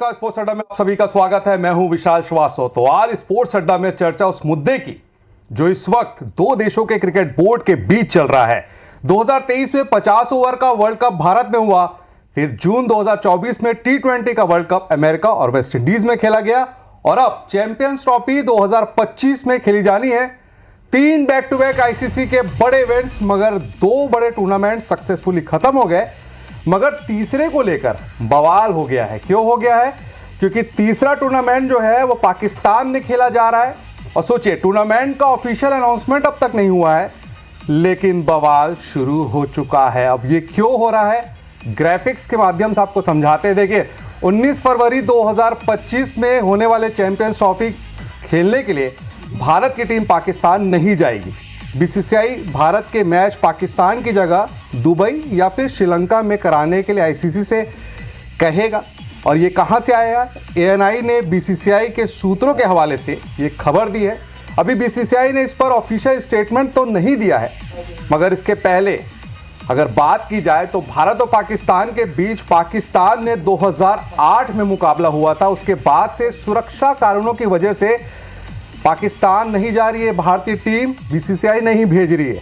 नमस्कार, स्पोर्ट्स अड्डा में आप सभी का स्वागत है। मैं हूं विशाल श्रीवास्तव। तो आज स्पोर्ट्स अड्डा में चर्चा उस मुद्दे की जो इस वक्त दो देशों के क्रिकेट बोर्ड के बीच चल रहा है। 2023 में 50 ओवर का वर्ल्ड कप भारत में हुआ, फिर जून 2024 में T20 का वर्ल्ड कप अमेरिका और वेस्ट इंडीज में खेला गया और अब चैंपियंस ट्रॉफी 2025 में खेली जानी है। 3 बैक टू बैक आईसीसी के बड़े इवेंट्स, मगर 2 बड़े टूर्नामेंट सक्सेसफुली खत्म हो गए, मगर तीसरे को लेकर बवाल हो गया है। क्यों हो गया है? क्योंकि तीसरा टूर्नामेंट जो है वो पाकिस्तान में खेला जा रहा है। और सोचिए, टूर्नामेंट का ऑफिशियल अनाउंसमेंट अब तक नहीं हुआ है, लेकिन बवाल शुरू हो चुका है। अब ये क्यों हो रहा है, ग्राफिक्स के माध्यम से आपको समझाते हैं। देखिए, 19 फरवरी 2025 में होने वाले चैंपियंस ट्रॉफी खेलने के लिए भारत की टीम पाकिस्तान नहीं जाएगी। बीसीसीआई भारत के मैच पाकिस्तान की जगह दुबई या फिर श्रीलंका में कराने के लिए आईसीसी से कहेगा। और ये कहां से आएगा? एएनआई ने बीसीसीआई के सूत्रों के हवाले से ये खबर दी है। अभी बीसीसीआई ने इस पर ऑफिशियल स्टेटमेंट तो नहीं दिया है, मगर इसके पहले अगर बात की जाए तो भारत और पाकिस्तान के बीच पाकिस्तान में 2008 में मुकाबला हुआ था। उसके बाद से सुरक्षा कारणों की वजह से पाकिस्तान नहीं जा रही है भारतीय टीम, बीसीसीआई नहीं भेज रही है।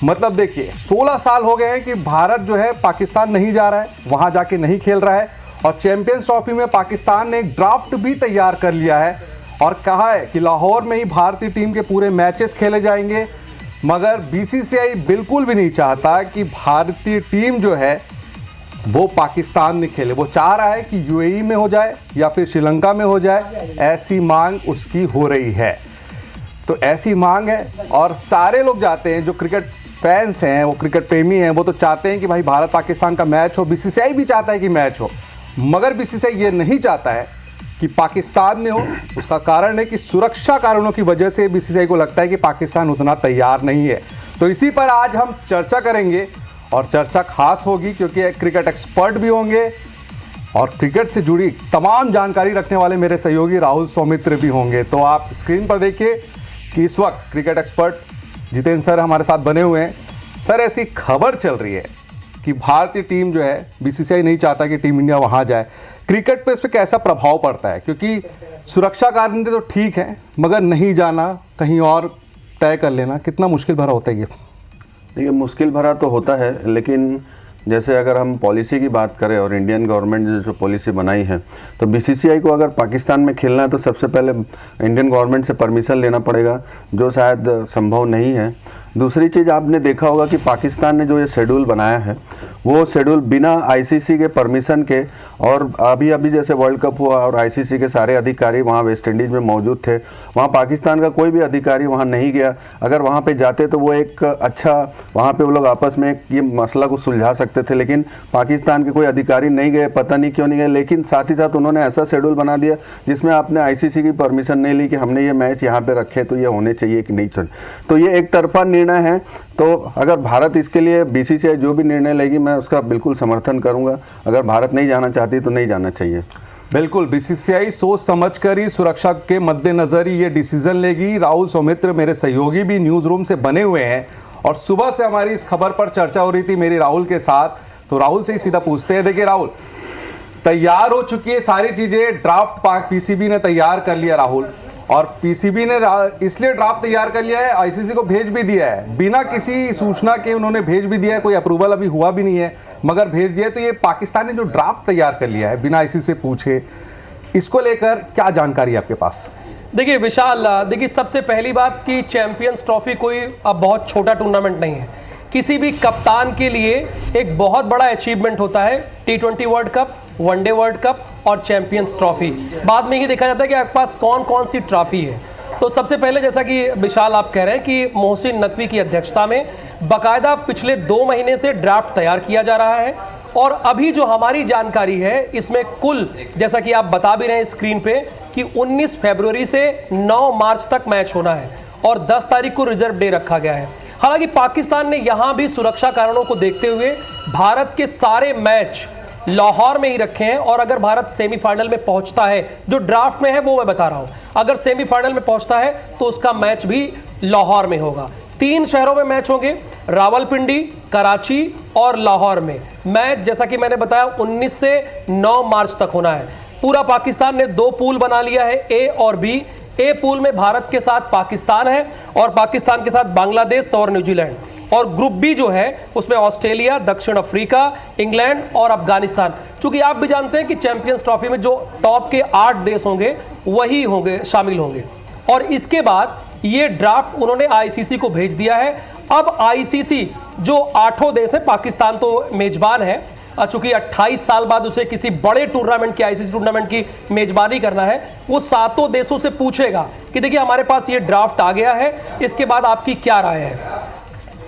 मतलब देखिए, 16 साल हो गए हैं कि भारत जो है पाकिस्तान नहीं जा रहा है, वहां जाके नहीं खेल रहा है। और चैंपियंस ट्रॉफी में पाकिस्तान ने एक ड्राफ्ट भी तैयार कर लिया है और कहा है कि लाहौर में ही भारतीय टीम के पूरे मैचेस खेले जाएंगे। मगर बीसीसीआई बिल्कुल भी नहीं चाहता कि भारतीय टीम जो है वो पाकिस्तान में खेले। वो चाह रहा है कि यूएई में हो जाए या फिर श्रीलंका में हो जाए, ऐसी मांग उसकी हो रही है। तो ऐसी मांग है और सारे लोग चाहते हैं, जो क्रिकेट फैंस हैं, वो क्रिकेट प्रेमी हैं, वो तो चाहते हैं कि भाई भारत पाकिस्तान का मैच हो। बीसीसीआई भी चाहता है कि मैच हो, मगर बीसीसीआई ये नहीं चाहता है कि पाकिस्तान में हो। उसका कारण है कि सुरक्षा कारणों की वजह से बीसीसीआई को लगता है कि पाकिस्तान उतना तैयार नहीं है। तो इसी पर आज हम चर्चा करेंगे और चर्चा खास होगी क्योंकि क्रिकेट एक्सपर्ट भी होंगे और क्रिकेट से जुड़ी तमाम जानकारी रखने वाले मेरे सहयोगी राहुल सौमित्र भी होंगे। तो आप स्क्रीन पर देखिए कि इस वक्त क्रिकेट एक्सपर्ट जितेंद्र सर हमारे साथ बने हुए हैं। सर, ऐसी खबर चल रही है कि भारतीय टीम जो है, बीसीसीआई नहीं चाहता कि टीम इंडिया वहां जाए। क्रिकेट पे इस पर कैसा प्रभाव पड़ता है? क्योंकि सुरक्षा कारण तो ठीक है, मगर नहीं जाना, कहीं और तय कर लेना कितना मुश्किल भरा होता है ये? देखिए, मुश्किल भरा तो होता है, लेकिन जैसे अगर हम पॉलिसी की बात करें और इंडियन गवर्नमेंट ने जो पॉलिसी बनाई है, तो बीसीसीआई को अगर पाकिस्तान में खेलना है तो सबसे पहले इंडियन गवर्नमेंट से परमिशन लेना पड़ेगा, जो शायद संभव नहीं है। दूसरी चीज़, आपने देखा होगा कि पाकिस्तान ने जो ये शेड्यूल बनाया है, वो शेड्यूल बिना आईसीसी के परमिशन के, और अभी अभी जैसे वर्ल्ड कप हुआ और आईसीसी के सारे अधिकारी वहाँ वेस्ट इंडीज़ में मौजूद थे, वहाँ पाकिस्तान का कोई भी अधिकारी वहाँ नहीं गया। अगर वहाँ पे जाते तो वो एक अच्छा, वहाँ पे वो लोग आपस में ये मसला को सुलझा सकते थे, लेकिन पाकिस्तान के कोई अधिकारी नहीं गए, पता नहीं क्यों नहीं गए। लेकिन साथ ही साथ उन्होंने ऐसा शेड्यूल बना दिया जिसमें आपने आईसीसी की परमिशन नहीं ली कि हमने ये मैच यहाँ पे रखे तो ये होने चाहिए कि नहीं चाहिए। तो ये एक तरफा निर्णय है। तो अगर भारत इसके लिए, बीसीसीआई जो भी निर्णय लेगी, मैं उसका बिल्कुल समर्थन करूंगा। अगर भारत नहीं जाना चाहती तो नहीं जाना चाहिए। बिल्कुल, बीसीसीआई सोच समझकर ही, सुरक्षा के मद्देनजर ही ये डिसीजन लेगी। राहुल सौमित्र मेरे सहयोगी भी न्यूज़ रूम से बने हुए हैं और सुबह से हमारी इस खबर पर चर्चा हो रही थी मेरी राहुल के साथ। तो राहुल से ही सीधा पूछते हैं। देखिए राहुल, तैयार हो चुकी है सारी चीज़ें, ड्राफ्ट पीसीबी ने तैयार कर लिया राहुल, और पीसीबी ने इसलिए ड्राफ्ट तैयार कर लिया है, आईसीसी को भेज भी दिया है, बिना किसी सूचना के उन्होंने भेज भी दिया है, कोई अप्रूवल अभी हुआ भी नहीं है, मगर भेज दिया है। तो ये पाकिस्तान ने जो ड्राफ्ट तैयार कर लिया है बिना आईसीसी से पूछे, इसको लेकर क्या जानकारी है आपके पास? देखिए विशाल, देखिए सबसे पहली बात कि चैंपियंस ट्रॉफी कोई अब बहुत छोटा टूर्नामेंट नहीं है। किसी भी कप्तान के लिए एक बहुत बड़ा अचीवमेंट होता है T20 world cup, one day world cup और चैंपियंस ट्रॉफी। बाद में ही देखा जाता है कि आपके पास कौन कौन सी ट्रॉफी है। तो सबसे पहले, जैसा कि विशाल आप कह रहे हैं कि मोहसिन नकवी की अध्यक्षता में बाकायदा पिछले 2 महीने से ड्राफ्ट तैयार किया जा रहा है। और अभी जो हमारी जानकारी है, इसमें कुल, जैसा कि आप बता भी रहे हैं स्क्रीन पे, कि 19 फरवरी से 9 मार्च तक मैच होना है और 10 तारीख को रिजर्व डे रखा गया है। हालांकि पाकिस्तान ने यहां भी सुरक्षा कारणों को देखते हुए भारत के सारे मैच लाहौर में ही रखे हैं। और अगर भारत सेमीफाइनल में पहुंचता है, जो ड्राफ्ट में है वो मैं बता रहा हूं, अगर सेमीफाइनल में पहुंचता है तो उसका मैच भी लाहौर में होगा। 3 शहरों में मैच होंगे, रावलपिंडी, कराची और लाहौर में। मैच जैसा कि मैंने बताया 19 से 9 मार्च तक होना है। पूरा पाकिस्तान ने 2 पूल बना लिया है, ए और बी। ए पूल में भारत के साथ पाकिस्तान है और पाकिस्तान के साथ बांग्लादेश और न्यूजीलैंड। और ग्रुप बी जो है उसमें ऑस्ट्रेलिया, दक्षिण अफ्रीका, इंग्लैंड और अफगानिस्तान। चूंकि आप भी जानते हैं कि चैंपियंस ट्रॉफी में जो टॉप के 8 देश होंगे वही होंगे, शामिल होंगे। और इसके बाद ये ड्राफ्ट उन्होंने आईसीसी को भेज दिया है। अब आईसीसी जो 8 देश है, पाकिस्तान तो मेजबान है, चूंकि 28 साल बाद उसे किसी बड़े टूर्नामेंट की, आईसीसी टूर्नामेंट की मेजबानी करना है, वो 7 देशों से पूछेगा कि देखिए हमारे पास ये ड्राफ्ट आ गया है, इसके बाद आपकी क्या राय है।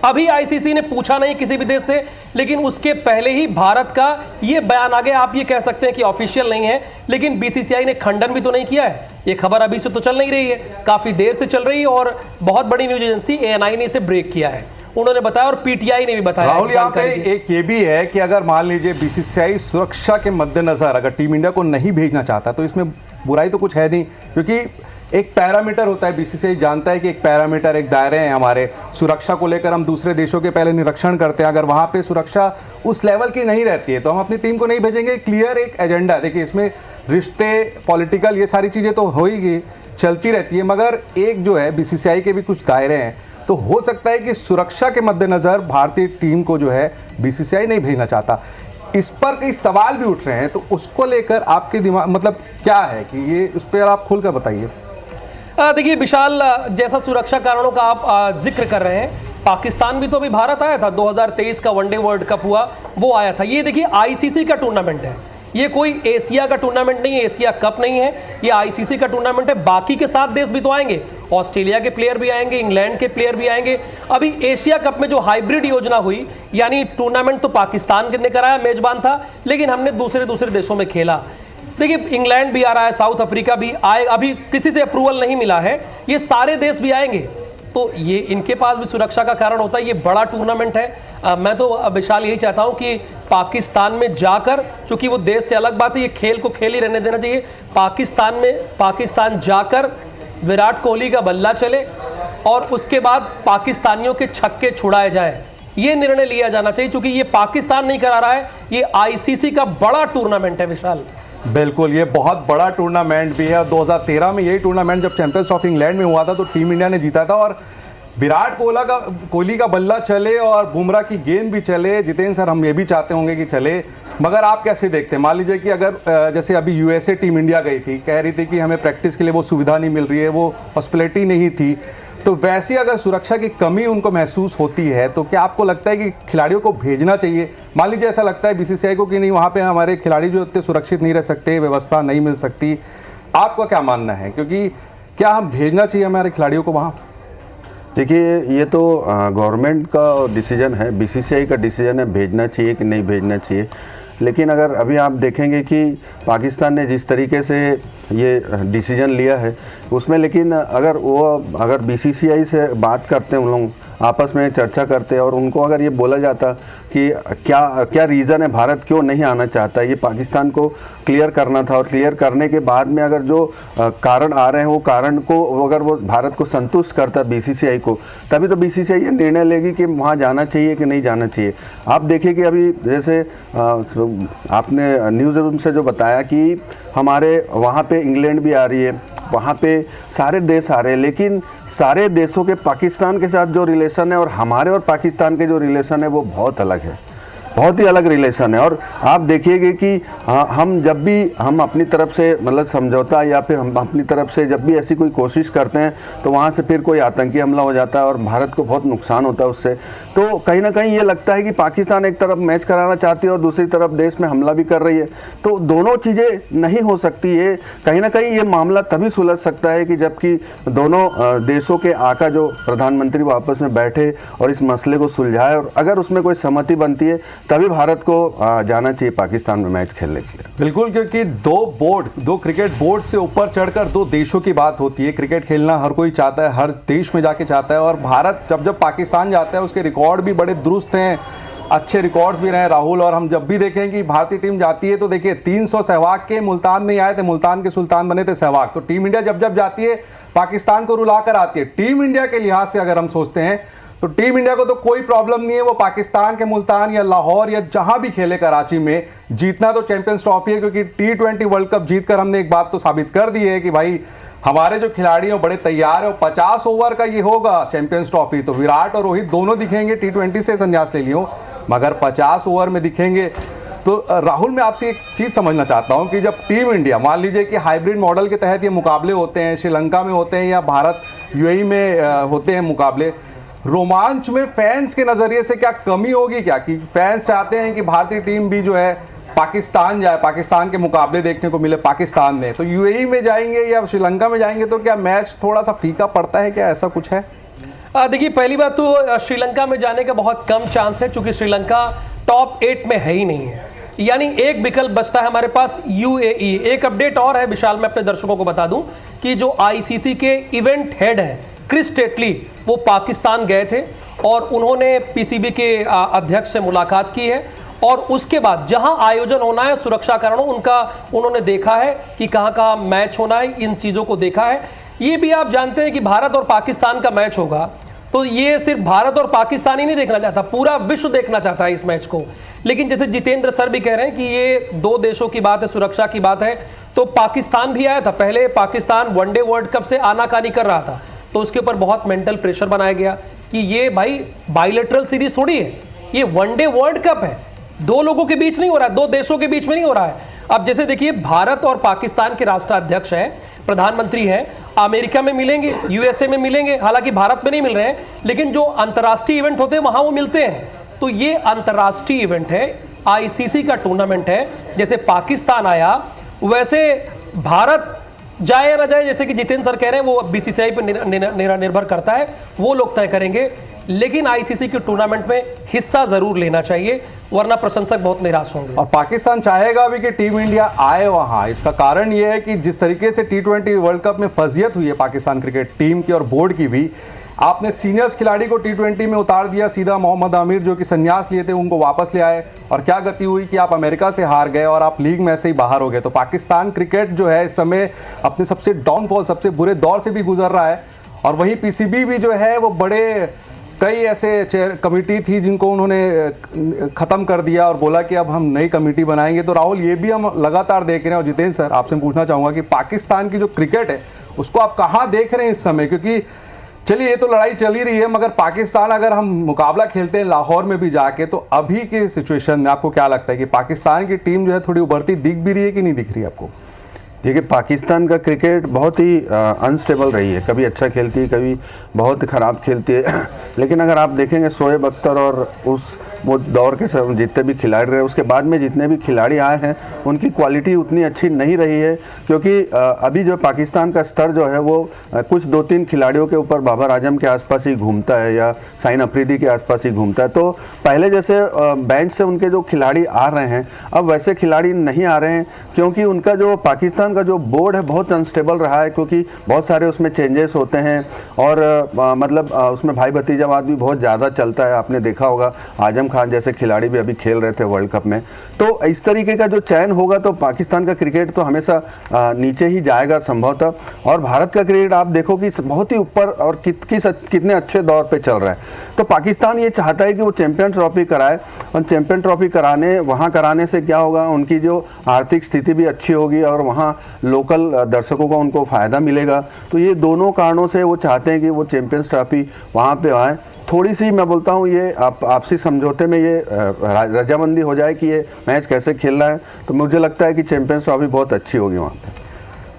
अभी आईसीसी ने पूछा नहीं किसी भी देश से, लेकिन उसके पहले ही भारत का ये बयान आ गया। आप ये कह सकते हैं कि ऑफिशियल नहीं है, लेकिन बीसीसीआई ने खंडन भी तो नहीं किया है। ये खबर अभी से तो चल नहीं रही है, काफी देर से चल रही है और बहुत बड़ी न्यूज एजेंसी एएनआई ने इसे ब्रेक किया है, उन्होंने बताया, और पीटीआई ने भी बताया। राहुल, यहाँ पे एक ये भी है कि अगर मान लीजिए बीसीसीआई सुरक्षा के मद्देनजर अगर टीम इंडिया को नहीं भेजना चाहता तो इसमें बुराई तो कुछ है नहीं, क्योंकि एक पैरामीटर होता है। बीसीसीआई जानता है कि एक पैरामीटर, एक दायरे हैं हमारे सुरक्षा को लेकर। हम दूसरे देशों के पहले निरीक्षण करते हैं, अगर वहाँ पे सुरक्षा उस लेवल की नहीं रहती है तो हम अपनी टीम को नहीं भेजेंगे। क्लियर एक एजेंडा है। देखिए इसमें रिश्ते, पॉलिटिकल, ये सारी चीज़ें तो हो ही चलती रहती है, मगर एक जो है बीसीसीआई के भी कुछ दायरे हैं। तो हो सकता है कि सुरक्षा के मद्देनज़र भारतीय टीम को जो है बीसीसीआई नहीं भेजना चाहता। इस पर कई सवाल भी उठ रहे हैं, तो उसको लेकर आपके दिमाग मतलब क्या है कि ये उस पर आप खुल कर बताइए। देखिए विशाल, जैसा सुरक्षा कारणों का आप जिक्र कर रहे हैं, पाकिस्तान भी तो अभी भारत आया था, 2023 का वनडे वर्ल्ड कप हुआ, वो आया था। ये देखिए आईसीसी का टूर्नामेंट है, ये कोई एशिया का टूर्नामेंट नहीं है, एशिया कप नहीं है, ये आईसीसी का टूर्नामेंट है। बाकी के 7 देश भी तो आएंगे, ऑस्ट्रेलिया के प्लेयर भी आएंगे, इंग्लैंड के प्लेयर भी आएंगे। अभी एशिया कप में जो हाइब्रिड योजना हुई, यानी टूर्नामेंट तो पाकिस्तान ने कराया, मेजबान था, लेकिन हमने दूसरे देशों में खेला। देखिए इंग्लैंड भी आ रहा है, साउथ अफ्रीका भी आए, अभी किसी से अप्रूवल नहीं मिला है, ये सारे देश भी आएंगे, तो ये इनके पास भी सुरक्षा का कारण होता है। ये बड़ा टूर्नामेंट है। मैं तो विशाल यही चाहता हूं कि पाकिस्तान में जाकर, चूंकि वो देश से अलग बात है, ये खेल को खेल ही रहने देना चाहिए। पाकिस्तान जाकर विराट कोहली का बल्ला चले और उसके बाद पाकिस्तानियों के छक्के छुड़ाए जाएं, ये निर्णय लिया जाना चाहिए, क्योंकि ये पाकिस्तान नहीं करा रहा है, ये आईसीसी का बड़ा टूर्नामेंट है विशाल। बिल्कुल, ये बहुत बड़ा टूर्नामेंट भी है और 2013 में यही टूर्नामेंट जब चैंपियंस ऑफ इंग्लैंड में हुआ था तो टीम इंडिया ने जीता था और विराट कोहली का बल्ला चले और बुमराह की गेंद भी चले। जितेंद्र सर, हम ये भी चाहते होंगे कि चले, मगर आप कैसे देखते हैं? मान लीजिए कि अगर जैसे अभी यूएसए टीम इंडिया गई थी, कह रही थी कि हमें प्रैक्टिस के लिए वो सुविधा नहीं मिल रही है, वो हॉस्पिटलिटी नहीं थी, तो वैसी अगर सुरक्षा की कमी उनको महसूस होती है तो क्या आपको लगता है कि खिलाड़ियों को भेजना चाहिए? मान लीजिए ऐसा लगता है बीसीसीआई को कि नहीं, वहाँ पे हमारे खिलाड़ी जो इतने सुरक्षित नहीं रह सकते, व्यवस्था नहीं मिल सकती, आपका क्या मानना है? क्योंकि क्या हम भेजना चाहिए हमारे खिलाड़ियों को वहाँ? देखिए, ये तो गवर्नमेंट का डिसीजन है, बीसीसीआई का डिसीजन है भेजना चाहिए कि नहीं भेजना चाहिए। लेकिन अगर अभी आप देखेंगे कि पाकिस्तान ने जिस तरीके से ये डिसीजन लिया है उसमें, लेकिन अगर बीसीसीआई से बात करते हैं, उन लोग आपस में चर्चा करते हैं और उनको अगर ये बोला जाता कि क्या रीज़न है भारत क्यों नहीं आना चाहता, ये पाकिस्तान को क्लियर करना था, और क्लियर करने के बाद में अगर जो कारण आ रहे हैं वो कारण को अगर वो भारत को संतुष्ट करता बीसीसीआई को, तभी तो बीसीसीआई ये निर्णय लेगी कि वहाँ जाना चाहिए कि नहीं जाना चाहिए। आप देखिए कि अभी जैसे आपने न्यूज़ से जो बताया कि हमारे वहाँ पे इंग्लैंड भी आ रही है, वहाँ पे सारे देश आ रहे हैं, लेकिन सारे देशों के पाकिस्तान के साथ जो रिलेशन है और हमारे और पाकिस्तान के जो रिलेशन है वो बहुत अलग है, बहुत ही अलग रिलेशन है। और आप देखिएगा कि हम जब भी हम अपनी तरफ से मतलब समझौता या फिर हम अपनी तरफ से जब भी ऐसी कोई कोशिश करते हैं तो वहाँ से फिर कोई आतंकी हमला हो जाता है और भारत को बहुत नुकसान होता है उससे। तो कहीं ना कहीं ये लगता है कि पाकिस्तान एक तरफ मैच कराना चाहती है और दूसरी तरफ देश में हमला भी कर रही है, तो दोनों चीज़ें नहीं हो सकती है। कहीं ना कहीं ये मामला तभी सुलझ सकता है कि जबकि दोनों देशों के आका जो प्रधानमंत्री वो आपस में बैठे और इस मसले को सुलझाए, और अगर उसमें कोई सहमति बनती है तभी भारत को जाना चाहिए पाकिस्तान में मैच खेलने के लिए। बिल्कुल, क्योंकि दो क्रिकेट बोर्ड से ऊपर चढ़कर 2 देशों की बात होती है। क्रिकेट खेलना हर कोई चाहता है, हर देश में जाके चाहता है, और भारत जब पाकिस्तान जाता है उसके रिकॉर्ड भी बड़े दुरुस्त हैं, अच्छे रिकॉर्ड्स भी रहे राहुल। और हम जब भी देखें कि भारतीय टीम जाती है तो देखिए 300 सहवाग के मुल्तान में आए थे, मुल्तान के सुल्तान बने थे सहवाग। तो टीम इंडिया जब जाती है पाकिस्तान को रुला कर आती है। टीम इंडिया के लिहाज से अगर हम सोचते हैं तो टीम इंडिया को तो कोई प्रॉब्लम नहीं है, वो पाकिस्तान के मुल्तान या लाहौर या जहां भी खेले कराची में, जीतना तो चैंपियंस ट्रॉफी है, क्योंकि T20 वर्ल्ड कप जीतकर हमने एक बात तो साबित कर दी है कि भाई हमारे जो खिलाड़ी हैं बड़े तैयार है। और 50 ओवर का ये होगा चैंपियंस ट्रॉफी, तो विराट और रोहित दोनों दिखेंगे, T20 से संन्यास ले लियो मगर 50 ओवर में दिखेंगे। तो राहुल, मैं आपसे एक चीज़ समझना चाहता हूं कि जब टीम इंडिया, मान लीजिए कि हाइब्रिड मॉडल के तहत ये मुकाबले होते हैं, श्रीलंका में होते हैं या भारत UAE में होते हैं मुकाबले, रोमांच में फैंस के नज़रिए से क्या कमी होगी क्या? कि फैंस चाहते हैं कि भारतीय टीम भी जो है पाकिस्तान जाए, पाकिस्तान के मुकाबले देखने को मिले पाकिस्तान में, तो UAE में जाएंगे या श्रीलंका में जाएंगे तो क्या मैच थोड़ा सा फीका पड़ता है क्या? ऐसा कुछ है? देखिए, पहली बात तो श्रीलंका में जाने का बहुत कम चांस है, क्योंकि श्रीलंका टॉप 8 में है ही नहीं है। यानी एक विकल्प बचता है हमारे पास UAE। एक अपडेट और है विशाल, मैं अपने दर्शकों को बता दूं कि जो ICC के इवेंट हेड है क्रिस टेटली, वो पाकिस्तान गए थे और उन्होंने PCB के अध्यक्ष से मुलाकात की है और उसके बाद जहां आयोजन होना है सुरक्षा कारणों उन्होंने देखा है कि कहां कहां मैच होना है, इन चीज़ों को देखा है। ये भी आप जानते हैं कि भारत और पाकिस्तान का मैच होगा, तो ये सिर्फ भारत और पाकिस्तान ही नहीं देखना चाहता, पूरा विश्व देखना चाहता है इस मैच को। लेकिन जैसे जितेंद्र सर भी कह रहे हैं कि ये दो देशों की बात है, सुरक्षा की बात है, तो पाकिस्तान भी आया था। पहले पाकिस्तान वनडे वर्ल्ड कप से आनाकानी कर रहा था, तो उसके ऊपर बहुत मेंटल प्रेशर बनाया गया कि ये भाई बाइलेटरल सीरीज थोड़ी है, ये वनडे वर्ल्ड कप है, दो लोगों के बीच नहीं हो रहा है, दो देशों के बीच में नहीं हो रहा है। अब जैसे देखिए, भारत और पाकिस्तान के राष्ट्राध्यक्ष हैं, प्रधानमंत्री हैं, अमेरिका में मिलेंगे, USA में मिलेंगे, हालांकि भारत में नहीं मिल रहे हैं, लेकिन जो अंतर्राष्ट्रीय इवेंट होते हैं वहां वो मिलते हैं। तो ये अंतर्राष्ट्रीय इवेंट है, ICC का टूर्नामेंट है। जैसे पाकिस्तान आया वैसे भारत जाए या ना जाए, जैसे कि जितेंद्र सर कह रहे हैं, वो BCCI पर निर्भर करता है, वो लोग तय करेंगे। लेकिन ICC के टूर्नामेंट में हिस्सा जरूर लेना चाहिए, वरना प्रशंसक बहुत निराश होंगे। और पाकिस्तान चाहेगा भी कि टीम इंडिया आए वहां। इसका कारण यह है कि जिस तरीके से T20 वर्ल्ड कप में फजियत हुई है पाकिस्तान क्रिकेट टीम की और बोर्ड की भी, आपने सीनियर्स खिलाड़ी को T20 में उतार दिया सीधा। मोहम्मद आमिर जो कि संन्यास लिए थे उनको वापस ले आए, और क्या गति हुई कि आप अमेरिका से हार गए और आप लीग में से ही बाहर हो गए। तो पाकिस्तान क्रिकेट जो है इस समय अपने सबसे डाउनफॉल, सबसे बुरे दौर से भी गुजर रहा है। और वहीं PCB भी जो है वो बड़े कई ऐसे कमेटी थी जिनको उन्होंने ख़त्म कर दिया और बोला कि अब हम नई कमेटी बनाएंगे। तो राहुल, ये भी हम लगातार देख रहे हैं। और जितेंद्र सर, आपसे पूछना चाहूँगा कि पाकिस्तान की जो क्रिकेट है उसको आप कहाँ देख रहे हैं इस समय? क्योंकि चलिए, ये तो लड़ाई चल ही रही है, मगर पाकिस्तान, अगर हम मुकाबला खेलते हैं लाहौर में भी जाके, तो अभी के सिचुएशन में आपको क्या लगता है कि पाकिस्तान की टीम जो है थोड़ी उभरती दिख भी रही है कि नहीं दिख रही है आपको? देखिए, पाकिस्तान का क्रिकेट बहुत ही अनस्टेबल रही है, कभी अच्छा खेलती है, कभी बहुत ख़राब खेलती है। लेकिन अगर आप देखेंगे शोएब अख्तर और वो दौर के सब जितने भी खिलाड़ी रहे, उसके बाद में जितने भी खिलाड़ी आए हैं, उनकी क्वालिटी उतनी अच्छी नहीं रही है। क्योंकि अभी जो पाकिस्तान का स्तर जो है वो कुछ 2-3 खिलाड़ियों के ऊपर बाबर आजम के आसपास ही घूमता है या शाहीन अफरीदी के आसपास ही घूमता है। तो पहले जैसे बेंच से उनके जो खिलाड़ी आ रहे हैं, अब वैसे खिलाड़ी नहीं आ रहे हैं, क्योंकि उनका जो पाकिस्तान का जो बोर्ड है बहुत अनस्टेबल रहा है। क्योंकि बहुत सारे उसमें चेंजेस होते हैं और मतलब उसमें भाई भतीजावाद भी बहुत ज़्यादा चलता है। आपने देखा होगा, आजम खान जैसे खिलाड़ी भी अभी खेल रहे थे वर्ल्ड कप में। तो इस तरीके का जो चयन होगा तो पाकिस्तान का क्रिकेट तो हमेशा नीचे ही जाएगा संभवतः। और भारत का क्रिकेट आप देखो कि बहुत ही ऊपर और कितने अच्छे दौर पर चल रहा है। तो पाकिस्तान ये चाहता है कि वो चैंपियन ट्रॉफी कराए, और चैंपियन ट्रॉफी कराने से क्या होगा, उनकी जो आर्थिक स्थिति भी अच्छी होगी और वहाँ लोकल दर्शकों का उनको फ़ायदा मिलेगा। तो ये दोनों कारणों से वो चाहते हैं कि वो चैंपियंस ट्रॉफी वहाँ पे आए। थोड़ी सी मैं बोलता हूँ ये आपसी समझौते में ये रजामंदी हो जाए कि ये मैच कैसे खेलना है, तो मुझे लगता है कि चैंपियंस ट्रॉफी बहुत अच्छी होगी वहाँ पे।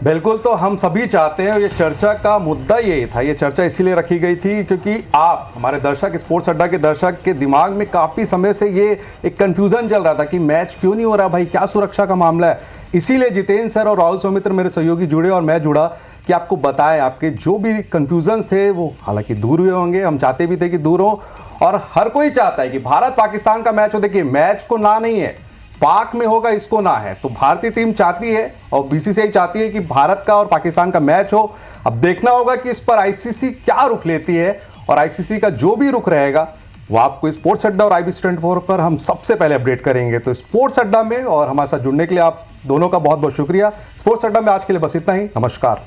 बिल्कुल, तो हम सभी चाहते हैं। ये चर्चा का मुद्दा यही था, ये चर्चा इसीलिए रखी गई थी क्योंकि आप हमारे दर्शक, स्पोर्ट्स अड्डा के दर्शक के दिमाग में काफ़ी समय से ये एक कन्फ्यूज़न चल रहा था कि मैच क्यों नहीं हो रहा भाई, क्या सुरक्षा का मामला है। इसीलिए जितेंद्र सर और राहुल सौमित्र मेरे सहयोगी जुड़े और मैं जुड़ा कि आपको बताएं, आपके जो भी कन्फ्यूजन्स थे वो हालांकि दूर हुए होंगे, हम चाहते भी थे कि दूर हो। और हर कोई चाहता है कि भारत पाकिस्तान का मैच हो। देखिए, मैच को ना नहीं है, पाक में होगा इसको ना है। तो भारतीय टीम चाहती है और BCCI चाहती है कि भारत का और पाकिस्तान का मैच हो। अब देखना होगा कि इस पर ICC क्या रुख लेती है, और ICC का जो भी रुख रहेगा वो आपको स्पोर्ट्स अड्डा और IBC 24 पर हम सबसे पहले अपडेट करेंगे। तो स्पोर्ट्स अड्डा में और हमारे साथ जुड़ने के लिए आप दोनों का बहुत बहुत शुक्रिया। स्पोर्ट्स अड्डा में आज के लिए बस इतना ही। नमस्कार।